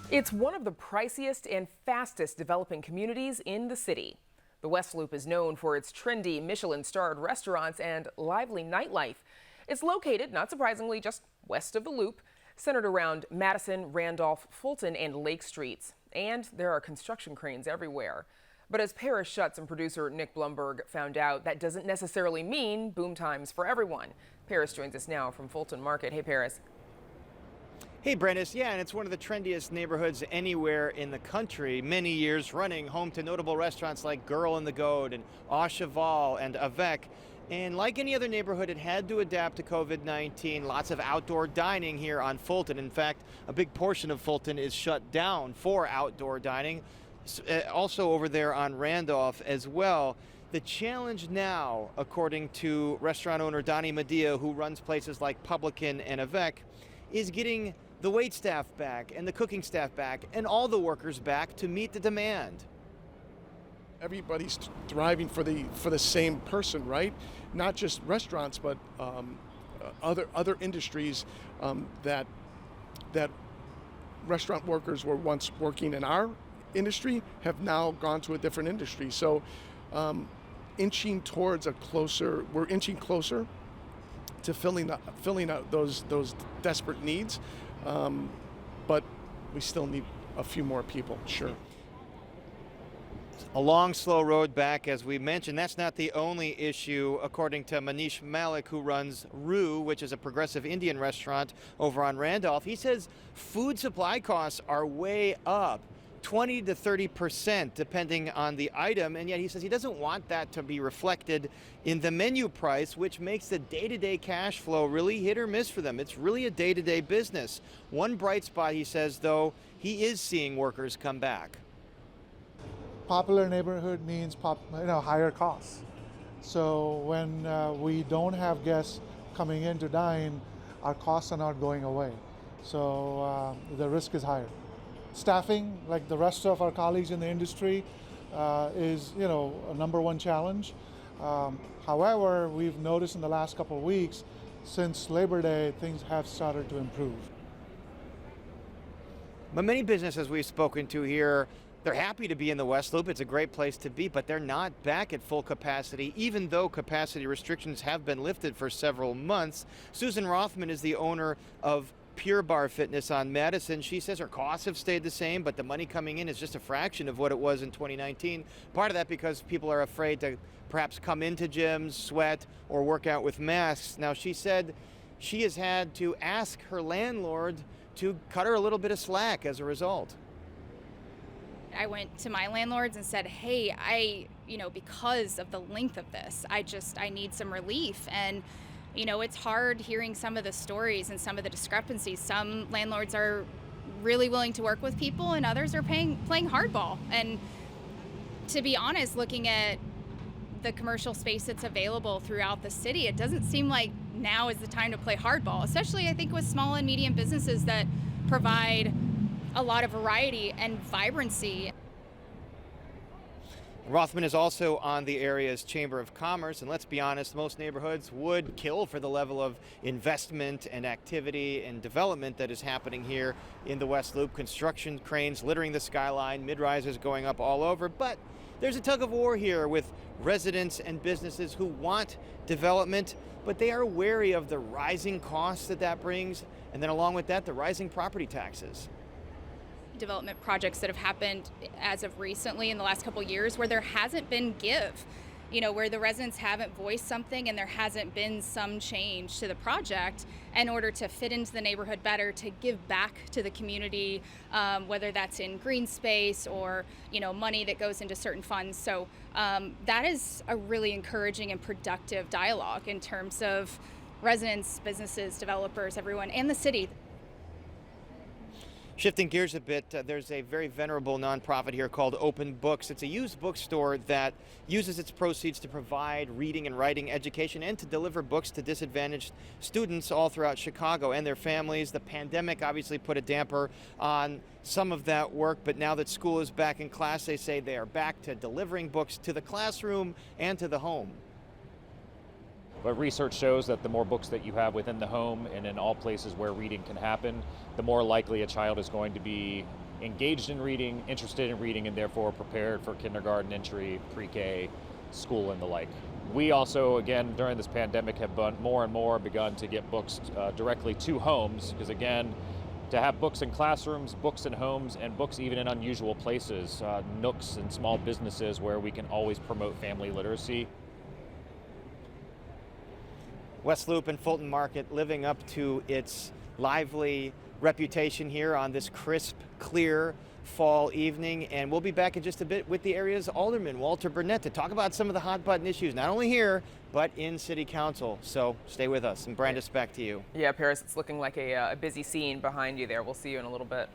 It's one of the priciest and fastest developing communities in the city. The West Loop is known for its trendy Michelin-starred restaurants and lively nightlife. It's located, not surprisingly, just west of the Loop, centered around Madison, Randolph, Fulton, and Lake Streets. And there are construction cranes everywhere. But as Paris Schutz and producer Nick Blumberg found out, that doesn't necessarily mean boom times for everyone. Paris joins us now from Fulton Market. Hey, Paris. Hey, Brandis. Yeah, and it's one of the trendiest neighborhoods anywhere in the country. Many years running, home to notable restaurants like Girl and the Goat and Au Cheval and Avec. And like any other neighborhood, it had to adapt to COVID-19. Lots of outdoor dining here on Fulton. In fact, a big portion of Fulton is shut down for outdoor dining. Also over there on Randolph as well. The challenge now, according to restaurant owner Donnie Medea, who runs places like Publican and Avec, is getting the wait staff back and the cooking staff back and all the workers back to meet the demand. Everybody's thriving for the same person, right? Not just restaurants, but other industries that restaurant workers were once working in our industry have now gone to a different industry. So we're inching closer to filling out those desperate needs, but we still need a few more people, sure. A long, slow road back, as we mentioned. That's not the only issue, according to Manish Malik, who runs Rue, which is a progressive Indian restaurant over on Randolph. He says food supply costs are way up, 20 to 30% depending on the item, and yet he says he doesn't want that to be reflected in the menu price, which makes the day-to-day cash flow really hit or miss for them. It's really a day-to-day business. One bright spot, he says, though, he is seeing workers come back. Popular neighborhood means higher costs. So when we don't have guests coming in to dine, our costs are not going away. So the risk is higher. Staffing, like the rest of our colleagues in the industry, is a number one challenge. However, we've noticed in the last couple of weeks, since Labor Day, things have started to improve. But many businesses we've spoken to here, they're happy to be in the West Loop. It's a great place to be, but they're not back at full capacity, even though capacity restrictions have been lifted for several months. Susan Rothman is the owner of Pure Bar Fitness on Madison. She says her costs have stayed the same, but the money coming in is just a fraction of what it was in 2019. Part of that because people are afraid to perhaps come into gyms, sweat, or work out with masks. Now, she said she has had to ask her landlord to cut her a little bit of slack as a result. I went to my landlords and said, hey, because of the length of this, I need some relief. And it's hard hearing some of the stories and some of the discrepancies. Some landlords are really willing to work with people and others are playing hardball. And to be honest, looking at the commercial space that's available throughout the city, it doesn't seem like now is the time to play hardball, especially I think with small and medium businesses that provide a lot of variety and vibrancy. Rothman is also on the area's Chamber of Commerce, and let's be honest, most neighborhoods would kill for the level of investment and activity and development that is happening here in the West Loop. Construction cranes littering the skyline, mid-rises going up all over, but there's a tug of war here with residents and businesses who want development, but they are wary of the rising costs that brings, and then along with that, the rising property taxes. Development projects that have happened as of recently in the last couple of years where there hasn't been give, where the residents haven't voiced something and there hasn't been some change to the project in order to fit into the neighborhood better, to give back to the community, whether that's in green space or, money that goes into certain funds. So that is a really encouraging and productive dialogue in terms of residents, businesses, developers, everyone, and the city. Shifting gears a bit, there's a very venerable nonprofit here called Open Books. It's a used bookstore that uses its proceeds to provide reading and writing education and to deliver books to disadvantaged students all throughout Chicago and their families. The pandemic obviously put a damper on some of that work, but now that school is back in class, they say they are back to delivering books to the classroom and to the home. But research shows that the more books that you have within the home and in all places where reading can happen, the more likely a child is going to be engaged in reading, interested in reading, and therefore prepared for kindergarten entry, pre-K, school, and the like. We also, again, during this pandemic, have more and more begun to get books directly to homes, because again, to have books in classrooms, books in homes, and books even in unusual places, nooks and small businesses where we can always promote family literacy. West Loop and Fulton Market living up to its lively reputation here on this crisp, clear fall evening, and we'll be back in just a bit with the area's alderman, Walter Burnett, to talk about some of the hot button issues, not only here, but in City Council. So stay with us, and Brandis, back to you. Yeah, Paris, it's looking like a busy scene behind you there. We'll see you in a little bit.